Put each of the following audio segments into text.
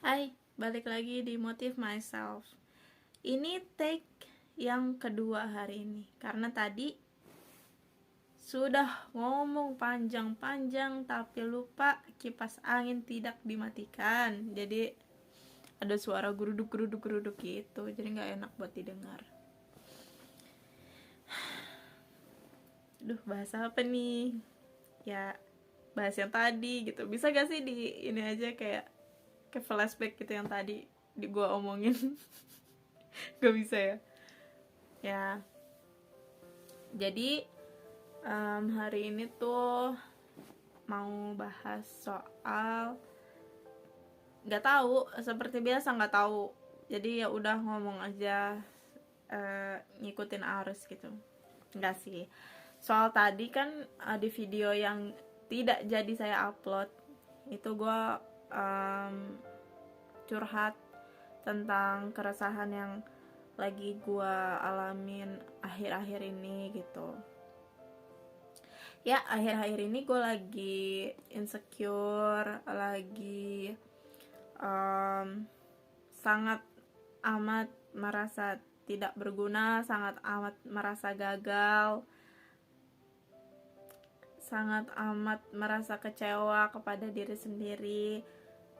Hai, balik lagi di Motive Myself. Ini take yang kedua hari ini karena tadi sudah ngomong panjang-panjang tapi lupa kipas angin tidak dimatikan. Jadi ada suara geruduk-geruduk gitu. Jadi nggak enak buat didengar. Duh, bahasa apa nih? Ya, bahas yang tadi gitu. Bisa gak sih di ini aja kayak flashback gitu yang tadi di gua omongin? Gak bisa ya. Ya, jadi hari ini tuh mau bahas soal nggak tahu, seperti biasa nggak tahu. Jadi ya udah ngomong aja, ngikutin arus gitu. Enggak sih. Soal tadi kan di video yang tidak jadi saya upload itu gue curhat tentang keresahan yang lagi gue alamin akhir-akhir ini gitu. Ya, akhir-akhir ini gue lagi insecure, lagi sangat amat merasa tidak berguna, sangat amat merasa gagal, sangat amat merasa kecewa kepada diri sendiri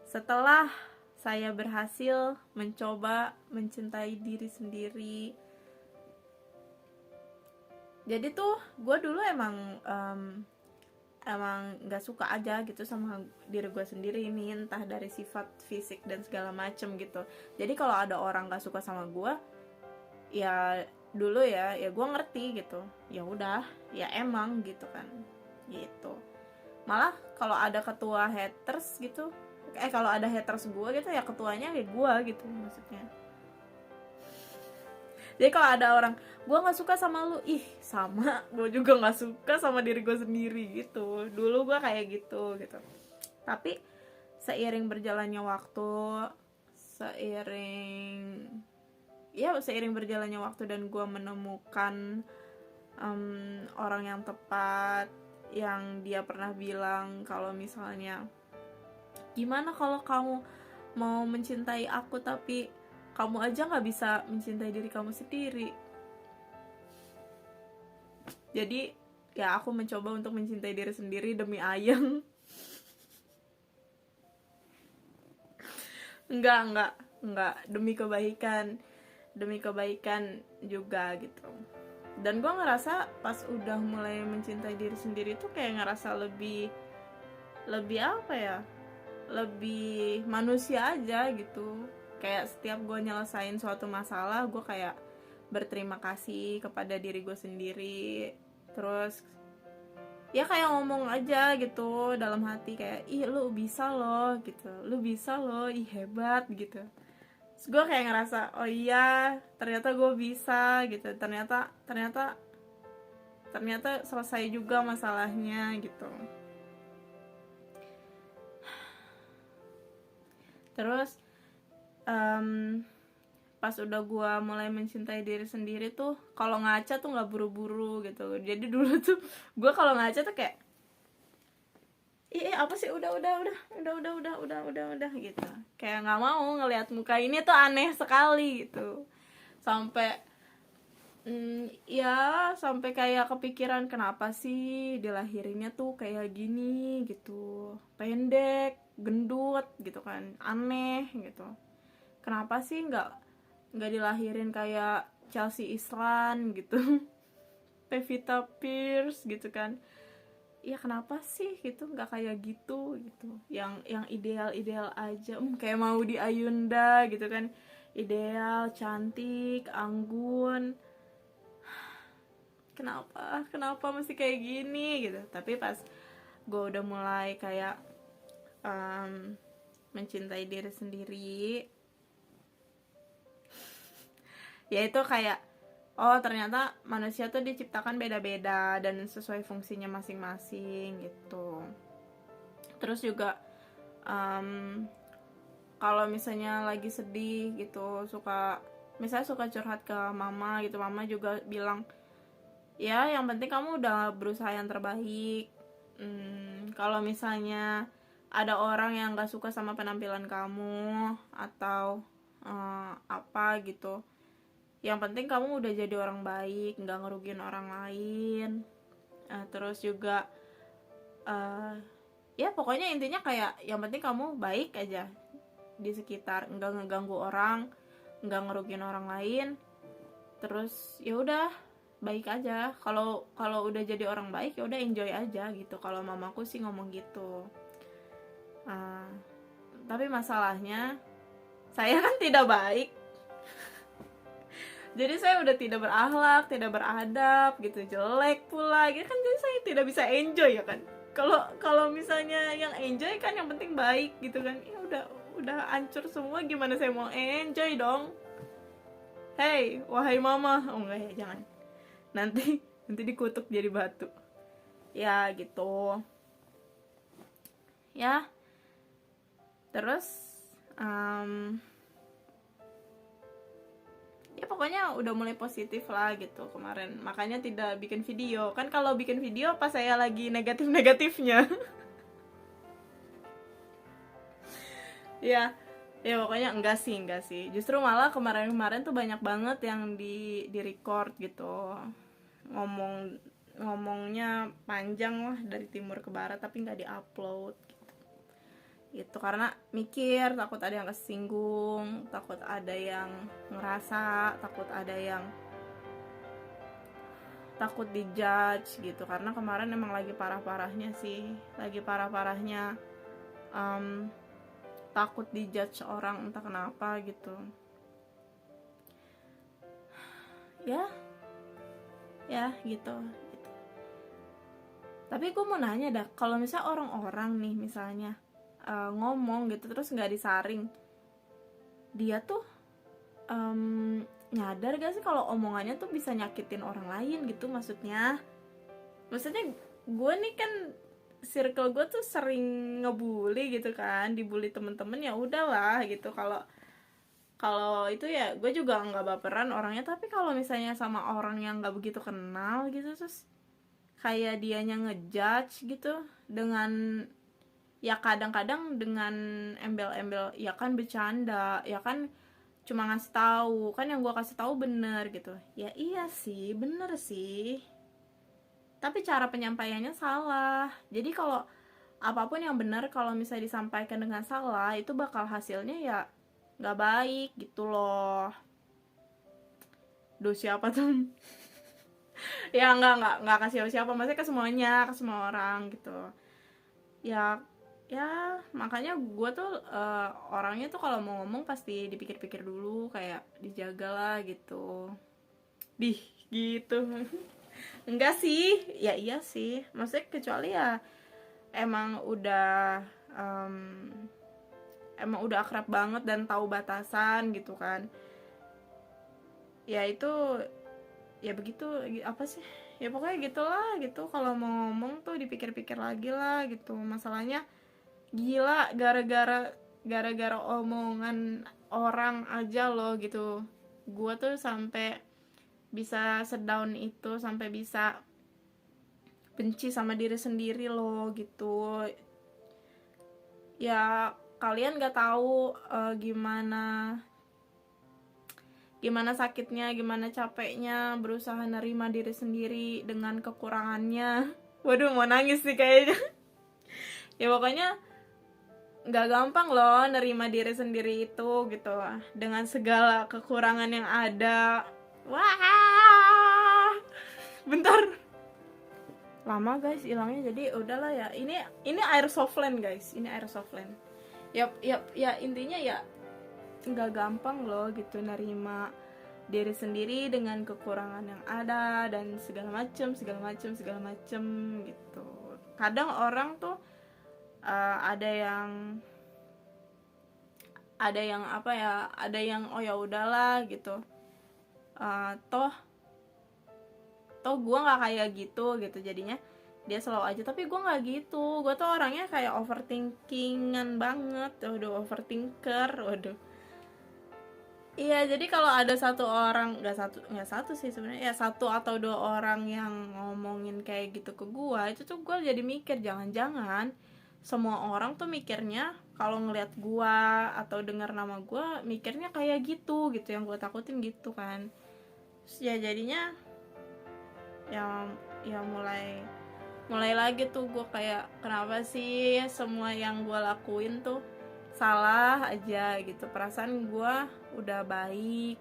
setelah saya berhasil mencoba mencintai diri sendiri. Jadi tuh gue dulu emang nggak suka aja gitu sama diri gue sendiri ini, entah dari sifat fisik dan segala macem gitu. Jadi kalau ada orang nggak suka sama gue, ya dulu ya gue ngerti gitu, ya udah, ya emang gitu kan, gitu. Malah kalau ada ketua haters gitu, kalau ada haters gue gitu, ya ketuanya kayak gue gitu maksudnya. Jadi kalau ada orang, gue nggak suka sama lu, ih sama, gue juga nggak suka sama diri gue sendiri gitu. Dulu gue kayak gitu. Tapi seiring berjalannya waktu, seiring berjalannya waktu dan gue menemukan orang yang tepat, yang dia pernah bilang kalau misalnya, gimana kalau kamu mau mencintai aku tapi kamu aja nggak bisa mencintai diri kamu sendiri. Jadi ya aku mencoba untuk mencintai diri sendiri demi Ayang. enggak, demi kebaikan juga gitu. Dan gue ngerasa pas udah mulai mencintai diri sendiri tuh kayak ngerasa lebih apa ya, lebih manusia aja gitu. Kayak setiap gue nyelesain suatu masalah, gue kayak berterima kasih kepada diri gue sendiri. Terus ya kayak ngomong aja gitu dalam hati, kayak ih lu bisa loh gitu, lu bisa loh, ih hebat gitu. Terus gue kayak ngerasa, oh iya ternyata gue bisa gitu, ternyata selesai juga masalahnya gitu. Terus pas udah gue mulai mencintai diri sendiri tuh, kalau ngaca tuh nggak buru-buru gitu. Jadi dulu tuh gue kalau ngaca tuh kayak, apa sih, udah gitu, kayak nggak mau ngelihat muka ini tuh, aneh sekali gitu. Sampai ya sampai kayak kepikiran, kenapa sih dilahirinnya tuh kayak gini gitu, pendek, gendut gitu kan, aneh gitu. Kenapa sih nggak dilahirin kayak Chelsea Islan gitu, Pevita Pierce gitu kan. Ya kenapa sih gitu, nggak kayak gitu, yang ideal aja, kayak mau di Ayunda gitu kan, ideal, cantik, anggun. Kenapa mesti kayak gini gitu. Tapi pas gue udah mulai kayak mencintai diri sendiri, ya itu kayak, oh ternyata manusia tuh diciptakan beda-beda dan sesuai fungsinya masing-masing gitu. Terus juga kalau misalnya lagi sedih gitu, misalnya suka curhat ke mama gitu, mama juga bilang, ya yang penting kamu udah berusaha yang terbaik. Kalau misalnya ada orang yang gak suka sama penampilan kamu atau apa gitu, yang penting kamu udah jadi orang baik, nggak ngerugiin orang lain. Terus juga ya pokoknya intinya kayak yang penting kamu baik aja di sekitar, nggak ngeganggu orang, nggak ngerugiin orang lain. Terus ya udah baik aja. Kalau udah jadi orang baik ya udah enjoy aja gitu. Kalau mamaku sih ngomong gitu. Tapi masalahnya saya kan tidak baik. Jadi saya udah tidak berakhlak, tidak beradab gitu, jelek pula gitu kan, jadi saya tidak bisa enjoy ya kan. Kalau misalnya yang enjoy kan yang penting baik gitu kan. Ya udah hancur semua, gimana saya mau enjoy dong. Hey, wahai mama. Oh enggak ya, jangan. Nanti dikutuk jadi batu. Ya gitu. Ya. Terus ya pokoknya udah mulai positif lah gitu kemarin, makanya tidak bikin video kan. Kalau bikin video pas saya lagi negatifnya ya pokoknya enggak sih, justru malah kemarin tuh banyak banget yang di record gitu, ngomongnya panjang lah dari timur ke barat, tapi nggak diupload gitu karena mikir takut ada yang kesinggung, takut ada yang ngerasa, takut dijudge gitu. Karena kemarin emang lagi parah-parahnya takut dijudge orang entah kenapa gitu ya gitu. Tapi gue mau nanya dah, kalau misalnya orang-orang nih misalnya ngomong gitu terus nggak disaring, dia tuh nyadar gak sih kalau omongannya tuh bisa nyakitin orang lain gitu? Maksudnya gue nih kan circle gue tuh sering ngebully gitu kan, dibully temen-temen, ya udahlah gitu. Kalau itu ya gue juga nggak baperan orangnya. Tapi kalau misalnya sama orang yang nggak begitu kenal gitu, terus kayak dianya ngejudge gitu dengan ya kadang-kadang dengan embel-embel, ya kan bercanda, ya kan cuma ngasih tahu, kan yang gue kasih tahu bener gitu. Ya iya sih, bener sih, tapi cara penyampaiannya salah. Jadi kalau apapun yang benar kalau misalnya disampaikan dengan salah, itu bakal hasilnya ya nggak baik gitu loh. Duh, siapa tuh? Ya nggak kasih siapa, maksudnya ke semuanya, ke semua orang gitu. Ya makanya gue tuh orangnya tuh kalau mau ngomong pasti dipikir-pikir dulu, kayak dijagalah gitu. Gitu. Enggak sih, ya iya sih, maksudnya kecuali ya emang udah akrab banget dan tahu batasan gitu kan. Ya itu ya begitu, apa sih ya, pokoknya gitulah gitu. Kalau mau ngomong tuh dipikir-pikir lagi lah gitu. Masalahnya gila, gara-gara omongan orang aja loh gitu, gue tuh sampai bisa sedown itu, sampai bisa benci sama diri sendiri loh gitu. Ya kalian gak tahu gimana sakitnya, gimana capeknya berusaha nerima diri sendiri dengan kekurangannya. Waduh, mau nangis nih kayaknya. Ya pokoknya nggak gampang loh nerima diri sendiri itu gitu, dengan segala kekurangan yang ada. Wah, bentar, lama guys hilangnya, jadi udahlah ya. Ini air softland guys, ini air softland. Ya intinya ya nggak gampang loh gitu nerima diri sendiri dengan kekurangan yang ada dan segala macem gitu. Kadang orang tuh ada yang apa ya, ada yang oh ya udahlah gitu, toh gue nggak kayak gitu jadinya dia slow aja. Tapi gue nggak gitu, gue tuh orangnya kayak overthinkingan banget, waduh. Iya, jadi kalau ada satu orang, nggak satu sih sebenarnya, ya satu atau dua orang yang ngomongin kayak gitu ke gue, itu tuh gue jadi mikir, jangan-jangan semua orang tuh mikirnya kalau ngelihat gua atau dengar nama gua mikirnya kayak gitu yang gua takutin gitu kan. Terus ya jadinya ya mulai lagi tuh gue kayak kenapa sih semua yang gue lakuin tuh salah aja gitu. Perasaan gue udah baik,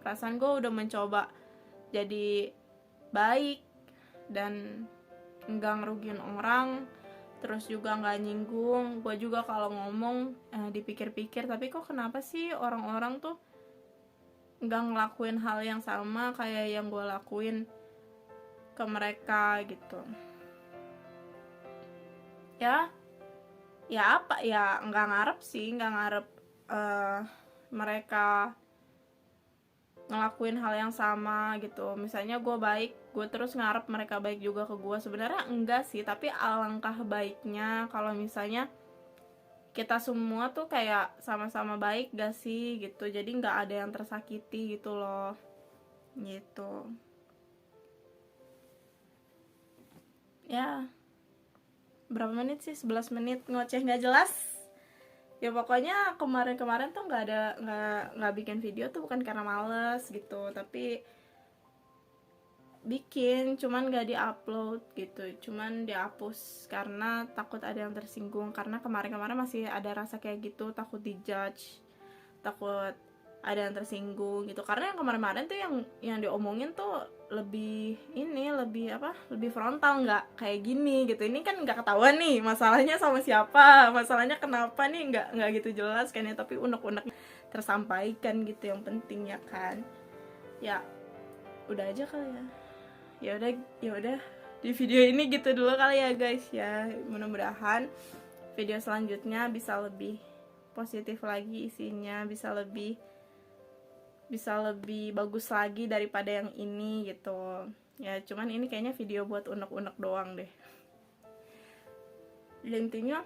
perasaan gue udah mencoba jadi baik dan nggak ngerugiin orang, terus juga nggak nyinggung. Gue juga kalau ngomong dipikir-pikir, tapi kok kenapa sih orang-orang tuh nggak ngelakuin hal yang sama kayak yang gue lakuin ke mereka gitu. Ya apa ya, nggak ngarep mereka ngelakuin hal yang sama gitu. Misalnya gue baik, gue terus ngarep mereka baik juga ke gue. Sebenarnya enggak sih, tapi alangkah baiknya kalau misalnya kita semua tuh kayak sama-sama baik gak sih gitu. Jadi nggak ada yang tersakiti gitu loh, gitu. Ya berapa menit sih, 11 menit ngoceh nggak jelas. Ya pokoknya kemarin tuh nggak bikin video tuh bukan karena males gitu, tapi bikin cuman nggak diupload gitu, cuman dihapus karena takut ada yang tersinggung. Karena kemarin masih ada rasa kayak gitu, takut dijudge, takut ada yang tersinggung gitu. Karena yang kemarin tuh yang diomongin tuh lebih frontal, nggak kayak gini gitu. Ini kan nggak ketahuan nih masalahnya sama siapa, masalahnya kenapa nih, nggak gitu jelas kan ya, tapi unek-unek tersampaikan gitu yang penting ya kan. Ya udah aja kali ya udah di video ini gitu dulu kali ya guys ya. Mudah-mudahan video selanjutnya bisa lebih positif lagi isinya, bisa lebih bagus lagi daripada yang ini gitu ya. Cuman ini kayaknya video buat unek-unek doang deh. Intinya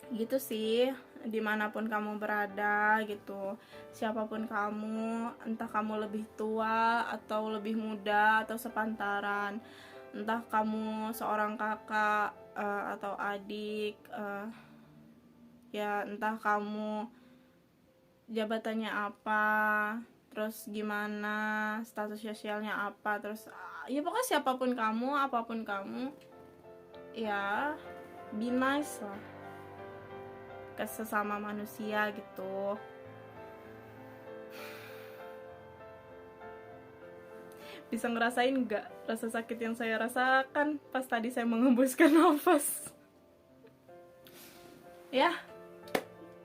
gitu sih, dimanapun kamu berada gitu, siapapun kamu, entah kamu lebih tua atau lebih muda atau sepantaran, entah kamu seorang kakak atau adik, ya entah kamu jabatannya apa, terus gimana, status sosialnya apa, terus ya pokoknya siapapun kamu, apapun kamu, ya be nice lah ke sesama manusia gitu. Bisa ngerasain gak rasa sakit yang saya rasakan pas tadi saya mengembuskan nafas? Ya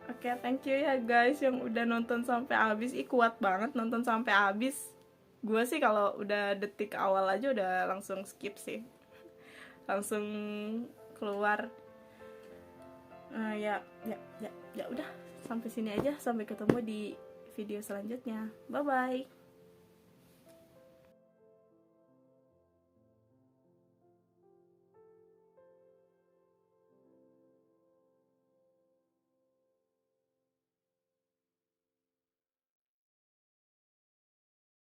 oke, thank you ya guys yang udah nonton sampai habis. Kuat banget nonton sampai habis. Gue sih kalau udah detik awal aja udah langsung skip sih, langsung keluar. Ya udah sampai sini aja. Sampai ketemu di video selanjutnya. Bye bye.